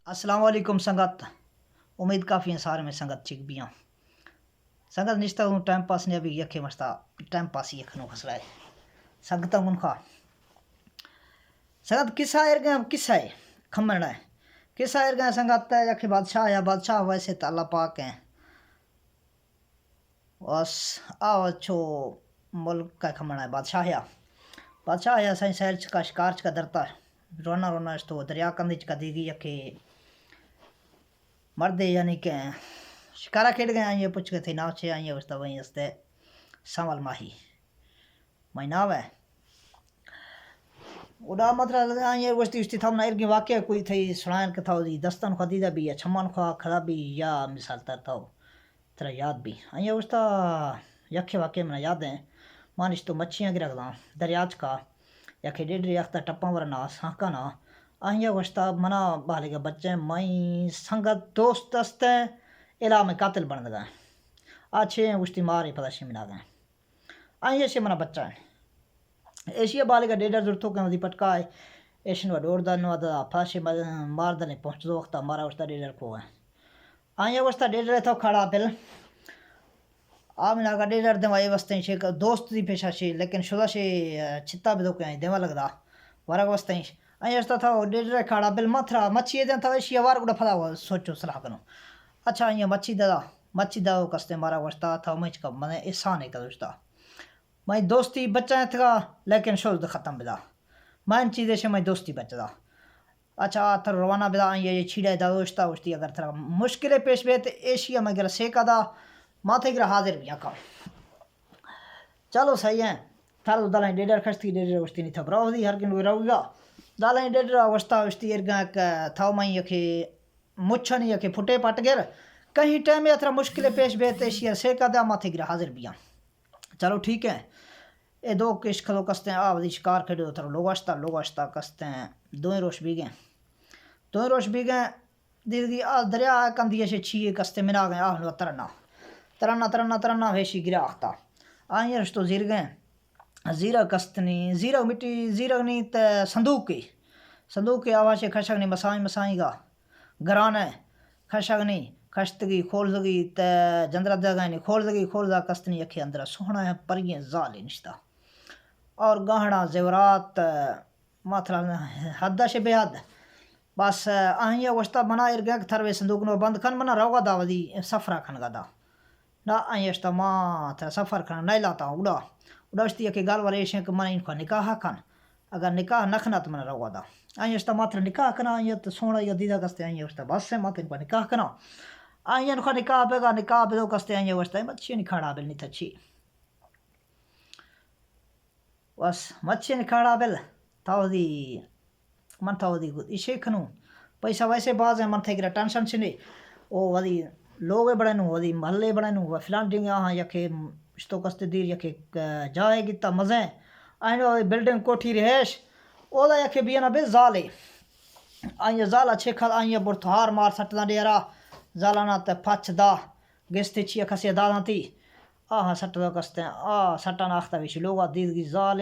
السلام علیکم سنگت، امید کافی ہیں سارے میں سنگت چک بھی ہوں سنگت نشتہ ہوں ٹائم پاس نے ابھی یکے مستا ٹائم پاس ہی یکھنو خسرا ہے سنگتا ہوں خواہ سنگت قصہ ارگا قصہ ہے کھمڑنا ہے قصہ ارگا سنگت ہے یکے بادشاہ یا بادشاہ ویسے تو اللہ پاک ہیں بس آو چھو ملک کا کھمڑنا ہے بادشاہ یا سائیں سہر چکا شکار چکا درتا ہے رونا رونا اس تو دریا کندی چکا دیگی یکے مردے یعنی کہ شکارہ کھیڑ گئے آئیں پوچھ گئے تھے ناو چھے آئیں وستا وہیں استے سامل ماہی ماہی ناو ہے ادا مطلب آئیں وستی تھا منہ ارگی واقعہ کوئی تھی سنائن کہ تھا دی دستان خواہ دیدہ بھی یا چھمان خواہ کھڑا بھی یا مثال تر تھا ترہ یاد بھی آئیں وستا یکھے واقعہ منہ یاد ہیں مانش تو مچھیاں گرگ داں دریاچ کا یکھے ڈیڈ ریاختہ ٹپاں ورنا سانکا نا آئیں وستا منا بالے گا بچے مائیں سنگت دوست دستے علا میں قاتل بن گئے آچھے وشتی مارے پتہ شمنا گئے آئیں ایشے منا بچہ ہے ایشیا بالے کا ڈیڈر ضرورتوں کے مدی پٹکائے ایشن و ڈور دن و دا پھاشے مار دنے پہنچ دو وقتا مارا وشتا ڈیڈر کو گئے آئیں وستا ڈیڈر تھا کھڑا پل آمنا کا ڈیڈر دیں وائی وستے ہیں دوست دی پیشا شے لیکن شدہ شے چھتا بھی دو کے آئیں دیوہ لگ دا ورگ وستے ہیں آئیں وستا تھا ڈیڈر کھڑا پل ماتھرا مچھی دیں تھا ایشیا وار گڑا پھلا ہوا سوچو صلاح کنو اچھا آئیں مچھی دا کستے مارا وشتا تھا مجھ کا منے احسان ہے کدوشتا میں دوستی بچہ تھا لیکن شوز ختم بدا میں چیزیں سے میں دوستی بچہ دا اچھا تھر روانہ بدا آئیں یہ چھیڑے دا دوشتا وشتی اگر تھرا مشکلیں پیش بیت ایشیا میں گرہ سیکا دا ماتھے گرہ حاضر بھی آکا چلو صحیح ہیں تھر دو دلائیں ڈیڈر کھشتی ڈیڈر وشتی نہیں تھا براو دی ہر کنو رو گا دلائیں ڈیڈر وشتا وشتی ارگا تھاو میں یکے مچھا نہیں یکے پھٹے پٹ گر کہیں ٹائم یا تھرا مشکلیں پیش بیت ایشیا سیکا دا ماتھے گرہ حاضر بھی چلو ٹھیک ہے اے دو کش کھلو کستے ہیں آو دی شکار کھڑے تھرو لوگاشتا کستے ہیں دوئیں روش بھی گئے دیدگی دریا کندی سے چھیے کستے منا گئے آہنو ترنا ویشی گرا آختا آئیں رشتو زیر گئے زیرہ کستنی زیرہ مٹی زیرہ نہیں تے صندوق کے آواشے کھشگنی مسائیں گا گرانے کھشگنی کھشتگی کھولدگی تے جندرہ دگائنی کھولدگی کستنی یکھے اندرہ سوہنا ہے پرییں زالے نشتا اور گاہنا زیورات ماتھرا حدہ سے بے حد بس آئیں وشتا منا ارگا تھروے صندوق نو بند کھن منا روگا دا ودی سفرہ کھن گا دا نا آئیں اشتا ماتھرا سفر کھن نہیں لاتا ہوں اڑا اشتی ہے کہ گال وریشیں کہ منا انکھا نکاح کھن اگر نکاح نکھنا تو منا روگا دا آئیں اشتا ماتھرا نکاح کھنا آئیں تو سونا یا دیدہ کستے آئیں اشتا بس سے ماتھرا انکھا نکاح کھنا آئیں انکھا نکاح پہ دو کستے آئیں وشتا مچھی نکھاڑا بل نہیں تھا بس مچھی نکھاڑا بل تھاو دی من تھاو دی اسے کھنو پیسہ ویسے باز ہے من تھے گرہ ٹینشن چھنے او ودی لوگے بڑے نو ودی محلے بڑے نو فلان ڈنگے آہاں یکے اشتو کستے دیر یکے جائے گیتا مزیں آئین بلڈنگ کوٹھی رہیش او دا یکے بیانا بے زالے آئین زال اچھے کھل آئین برتھار مار سٹ دا ڈیرا زالانا تے پھچ دا گستے چیا کھسی داداں تی آہاں سٹ دا کستے ہیں سٹا ناختا ویشی لوگا دیدگی زال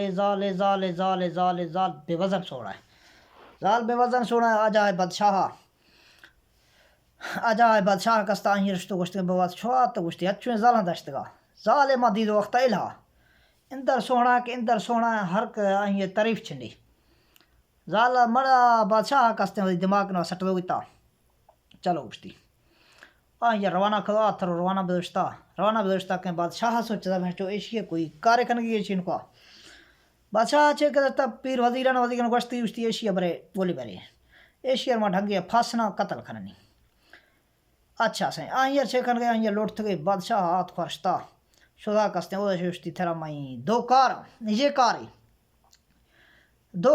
بے وزن سوڑا ہے آجائے بادشاہ کستا آئین رشتو گوشتے ہیں بواز چھوا تو گوشتے اچھویں زالان داشتگا زالے ما دیدو وقتا الہا اندر سونا ہے ہر آئین تعریف چھنڈی زالا مرا بادشاہ کستے ہیں دماغ نو سٹ دو گیتا چلو گوشتی آئین روانہ کھوا تھرو روانہ بدوشتا کہ بادشاہ سوچتا بہنچو ایشی کوئی کارے کنگی ایشی انکوا بادشاہ چھے کہ پیر وزیران گوشتی وشتی ایشیا برے گولی برے ایشیا ما ڈھنگے پھاسنا قتل کھننی اچھا سہیں آئین چھے کھن گئے آئین لوٹت گئے بادشاہ ہاتھ خوشتا شدہ کستے ہیں او دے وشتی تھرا مائیں دو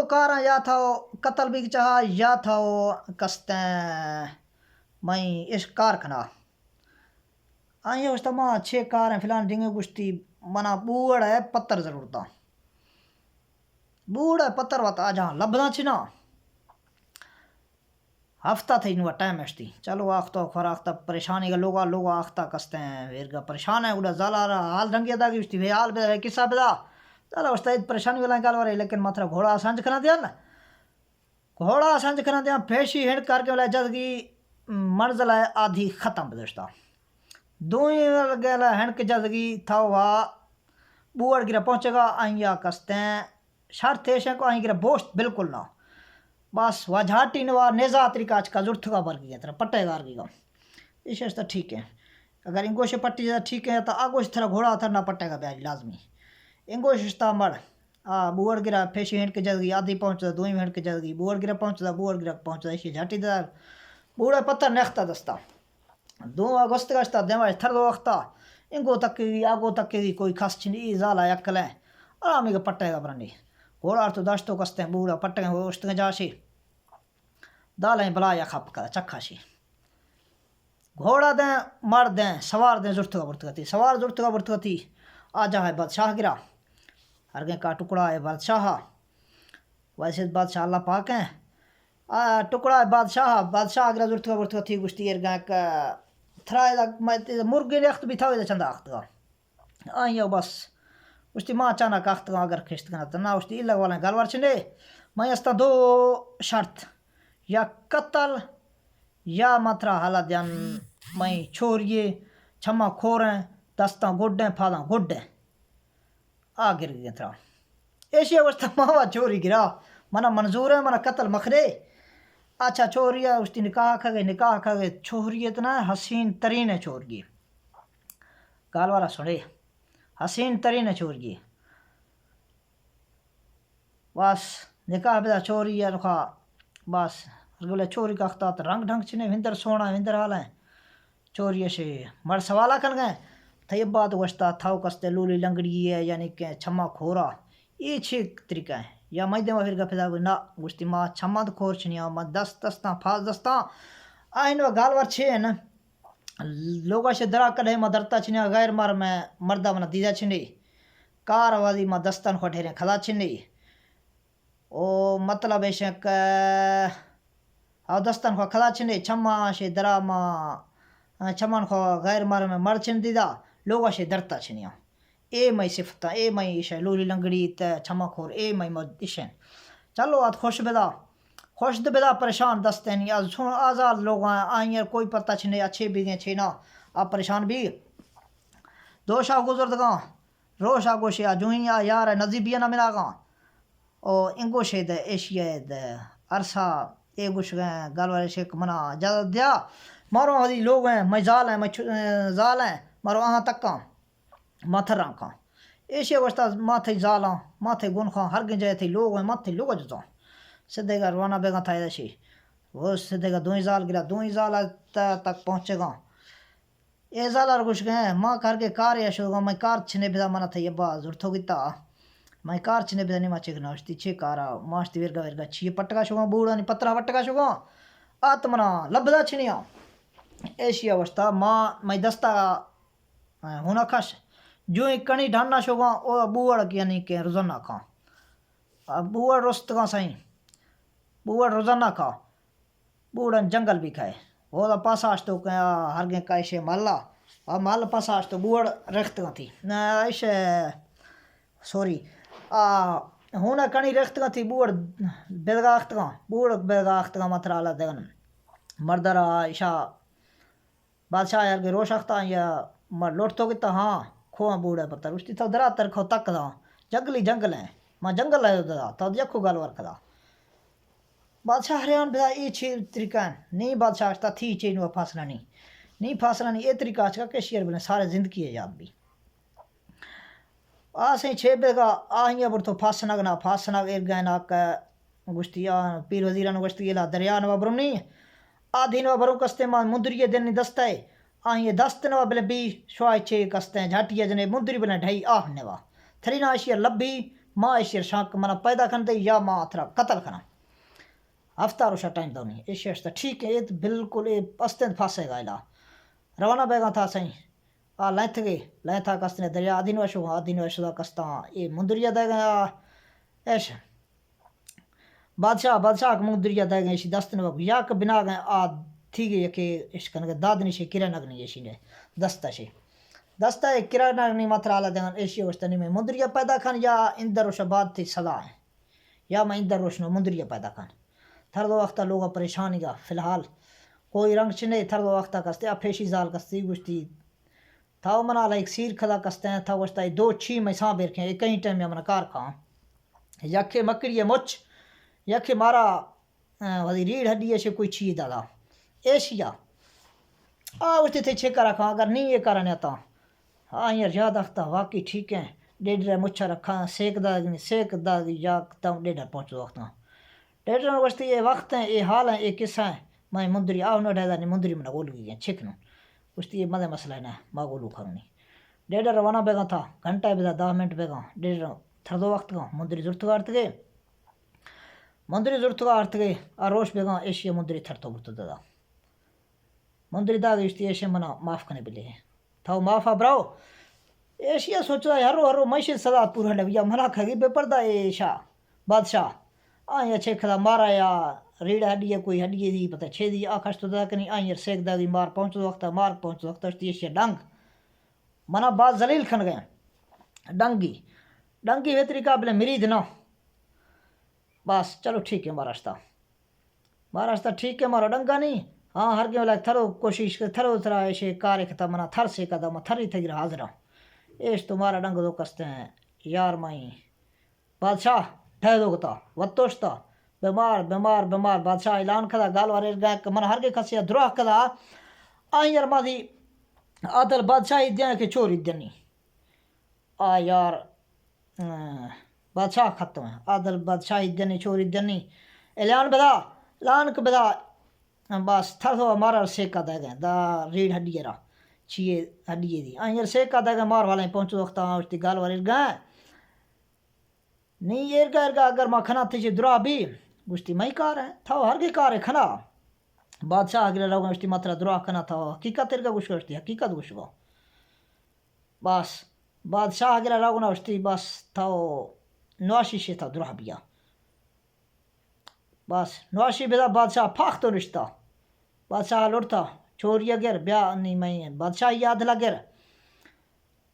کار یا تھا قتل بھی چاہا یا تھا کستے ہیں مائیں اس کار کھنا آئین وشتا ماں 6 کار ہیں فلان ڈنگے گوشتی منا بوڑ ہے پتر ضرورتا بوڑ ہے پتر واتا آجاں لبنا چھنا ہفتہ تھا انہوں ٹائم اشتی چلو آختا آختا پریشانی کا لوگا آختا کستے ہیں ویرگا پریشان ہے اڑا زالا رہا حال رنگی ادا کی اشتی وی حال بدا وی قصہ بدا چلو اشتا پریشانی والا گال ورے لیکن ماتھرا گھوڑا سانج کھنا دیا نا گھوڑا سنج کرنا دیا پیشی ہنڈ کر کے جدگی منزل ہے آدھی ختم بدشتا دوئیں گلا ہنڈ کے جدگی تھا ہوا بوڑ گرا پہنچے گا آئیں یا کستیں شرط ہے کو آئیں گرا بوشت بالکل نہ بس واجھاٹی نوا نیزا طریقہ آج کا ضرورت کا بر گیا طرح پٹے گار گیا اس تو ٹھیک ہے اگر انگوش پٹی جاتا ٹھیک ہے تو آگوش تھرا گھوڑا تھا نہ پٹے گا بیاج لازمی انگوش تا مڑ بوڑ گرا پھیشی ہنڈ کے جدگی آدھی پہنچتا دوئیں ہنڈ کے جدگی بوڑ گرا پہنچتا اسی جھاٹی دار بوڑا پتھر نیختا دستا دو اگست گشتا دیواج تھر دو وقتا انگو تک آگو تک کوئی خاص چنی زالا یکل ہے آرامی کا پٹے گا برنی گھوڑا تو داشتو کستے ہیں بوڑا پٹے گا اشتگا جاشی دالیں بلا یا خپ کا چکھا شی گھوڑا دیں مر دیں سوار دیں زرتگا برتگتی سوار زرتگا برتگتی آجا ہے بادشاہ گرا ہرگیں کا ٹکڑا ہے بادشاہ ویسے بادشاہ اللہ پاک ہیں ٹکڑا ہے بادشاہ گرا زرتگا برتگتی گشتی ارگاں کا تھرائے مرگی لخت بھی تھا چندہ اخت گا آئیں بس اشتی ماں چانا کا اخت گا اگر کھشت گنا تنا اشتی اللہ والا گلوار چنے میں استا دو شرط یا قتل یا ماترا حالا دیان میں چھوڑیے چھما کھوریں دستاں گڈیں پھاداں گڈیں گر گیا تھا ایشیا وستا ماوا چوری گرا منا منظور ہے منا قتل مخرے اچھا چوریا اشتی نکاح کھا گئے چھوڑی اتنا حسین ترین ہے چھوڑی گال والا سنے حسین ترین ہے چھوڑی بس نکاح بدا چوری ہے رکھا بس گلے چوری کا اختات رنگ ڈھنگ چنے وندر سونا وندر حال ہیں چوری سے مر سوالا کن گئے تھے بات وشتا تھاو کستے لولی لنگڑی ہے یعنی کہ چھما کھورا یہ چھ طریقہ ہے یا میں دے پھر گپے دا نا گشتی ما چھما تو کھور چھنیا ما دستاں پھاس دستاں آئین و گال ور چھے نا لوگا سے درا کڈے ما درتا چھنیا غیر مار میں مردہ منا دیدا چھنی کار آوازی ما دستان کھٹھیریں کھلا چھنی او مطلب ہے شک دستان کو کھلا چھنی چھما سے درا ما چھمان کو غیر مار میں مر چھن دیدا لوگا سے درتا چھنیا اے میں صفتا اے میں ایشا لولی لنگڑی تے چھما کھور اے میں ایشن چلو آت خوش بدا پریشان دستینی آزاد لوگ آئیں کوئی پتہ چھنے اچھے بھی دیں چھنا آپ پریشان بھی دو شاہ گزردگاں روش آگو شیا جوہیں یار نزیبیہ نہ ملا گاں او انگو شید ایشیا عرصہ اے گوش گئے گالوارے شیک منا جادت دیا مارو ہدی لوگ ہیں میں زال ہیں مارو آہاں تکاں ماتھر رانکاں ایشیا وشتا ماتھے زالاں ماتھے گنخاں ہر گن جائے تھے لوگ ہیں ماتھے لوگ جتاں سدھے گا روانہ بیگاں تھا ایدشی وہ سدھے گا دوئیں زال گرا دوئیں زال تک پہنچے گا اے زال گوش گئے ماں کر کے کار یا شو گا میں کار چھنے بدا منا تھا یہ با زرتھو گیتا میں کار چھنے بدا نہیں ماچے گنا اشتی چھے کارا ماشتی ورگا چھے پٹکا شو گا بوڑا نہیں پترہ پٹکا شو گا آتمنا لبدا چھنیا ایشیا وشتا ماں میں دستا ہونا کھش جو ایک کنی ڈھاننا شو گا او بوڑ یعنی کہ روزانہ کھا بوڑ رست گا سائیں بوڑ روزانہ کھا بوڑن جنگل بھی کھائے وہ دا پاسا آشتو کیا ہر گئے کائشے مالا مال پاسا آشتو بوڑ رکھت گا تھی ایشے سوری ہونا کنی رکھت گا تھی بوڑ بیدگاخت گا بوڑ بیدگاخت گا ماتر آلہ دیگن مردرہ ایشا بادشاہ یار کے روش اختا یا مر لوٹ تو گتا ہاں کھواں بوڑا پتر اشتی تو درا تر کھو تک دا جنگلی جنگل ہیں ماں جنگل ہے دا تو یکو گالوار کدا بادشاہ ہریان بدا ای چھ طریقہ ہیں نہیں بادشاہ اشتا تھی چھ نوہ فاصلہ نہیں فاصلہ نہیں اے طریقہ اچھا کہ شیر بلیں سارے زندگی ہے یاد بھی آسیں چھ بیگا آہیاں برتو فاسناگ ارگائن آکا گشتی پیر وزیران گشتی الہ دریا نوا برونی آدھی نوا برون کستے ماں مندری دن دستا ہے آئیں دست نوا بلے بھی شوائی چھے کستے ہیں جھاٹی جنے مندری بلے ڈھائی آہ نوا تھرینا اشیر لبی ماں اشیر شاک منا پیدا کھنتے یا ماں اتھرا قتل کھنا ہفتہ روشا ٹائم دونی اشیر شتا ٹھیک ہے یہ بالکل پستند پھاسے گا الہ روانہ بیگا تھا سائیں لینتھ گئے لینتھا کستے نے دریا آدھی نوا شدا کستا یہ مندری دے گا ایش بادشاہ کا مندری دے گا ایشی دست نوا یا کہ بنا گئے تھی گئی کہ اس کنگے دادنی شے کرا نگنی ایشی نے دستا ہے کرا نگنی ماتر آلہ دیگن ایشی وشتنی میں مندریہ پیدا کھان یا اندر روش بعد تھی صدا ہے یا میں اندر روشنو مندریہ پیدا کھان تھر دو وقت لوگا پریشانی گا فی الحال کوئی رنگ چنے تھر دو وقت کستے اپیشی زال کستی گشتی تھاو منا لائک سیر کھدا کستے ہیں تھا گشتا دو چھی میں ساں بیرکھیں ایک کہیں ٹائم میں منا کار کھاں یکھے مکڑی مچ یکھے مارا وزی ریڑھ ہڈی ہے کوئی چھی دادا ایشیا گشتی تھے چھے کرا کھاں اگر نہیں یہ کرنے آتا ہاں یار یاد آختا واقعی ٹھیک ہے ڈیڈر مچھا رکھا سیک دا یا تم ڈیڈر پہنچ دو وقت ڈیڈر میں گشتی یہ وقت ہیں یہ حال ہیں یہ قصہ ہیں میں مندری آو نہ ڈھیدا نہیں مندری منہ گول گئی ہیں چھکنوں گشتی یہ مدے مسئلہ ہے نا ماں گولو کھرنی ڈیڈر روانہ بیگا تھا گھنٹہ بیدا 10 منٹ بیگا ڈیڈر تھر دو وقت گا مندری ضرورت گا ارت گئے مندری ضرورت گا ارت گئے روش بیگا ایشیا مندری تھر تو برت دا مندری دا گشتی ایشیا منا معاف کرنے بلے ہیں تھاو معافا براؤ ایشیا سوچا ہرو معیشت صدا پورا لگیا ملا کھگی بے پردہ ایشا بادشاہ آئیں اچھے کھدا مارا یا ریڑھ ہڈی ہے کوئی ہڈی دی پتہ چھے دی آکھش تو دا کنی آئیں سیک دا دی مار پہنچ دو وقت مار پہنچ دو وقت اشتی ایشیا ڈنگ منا بعد زلیل کھن گئے ڈنگی ویتری قابل مرید نہ بس چلو ٹھیک ہے مہاراشتہ ٹھیک ہے مارا ڈنگا نہیں ہاں ہر کے لائک تھرو کوشش کر تھرو تھرا ایشے کار کھتا منا تھر سے کا دا تھری تھی گرا حاضر ایش تمہارا ڈنگ دو کستے ہیں یار مائی بادشاہ ڈھے دو گتا وطوشتا بیمار بادشاہ اعلان کھدا گال وارے گا من ہر کے کھسیا دراہ کھدا آئیں یار مادی عادل بادشاہی دیاں کے چوری دینی یار بادشاہ ختم ہے عادل بادشاہی دینی چوری دینی اعلان بدا اعلان کے بدا بس تھر دو مارا سیکا دے گئے دا ریڑھ ہڈی را چھیے ہڈی دی آئیں یار سیکا دے گئے مار والے پہنچو وقت آوشتی گال وارے گا نہیں ارگا اگر ماں کھنا تھی درا بھی گشتی مائی کار ہے تھا ہر کے کار ہے کھنا بادشاہ اگلے لوگ گشتی ماترا درا کھنا تھا حقیقت ارگا گوش گشتی حقیقت گوش گو بس بادشاہ اگلے لوگ گشتی بس تھا نواشی سے تھا درا بیا بس نواشی بیدا بادشاہ پھاخ تو رشتہ بادشاہ لڑتا چوری اگر بیا نہیں میں بادشاہ یاد لگر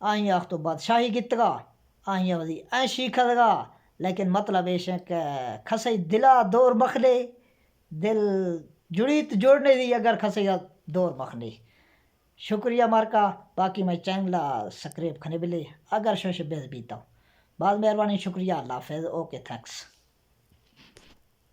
آئیں آخ تو بادشاہی گت گا آئیں وزی ایشی کھد گا لیکن مطلب ایشے کہ کھسے دلا دور مخلے دل جڑیت جوڑنے دی اگر کھسے دور مخلے شکریہ مارکا باقی میں چینل سکریب کھنے بلے اگر شوش بیز بیتا بعد مہربانی شکریہ اللہ حافظ اوکے تھینکس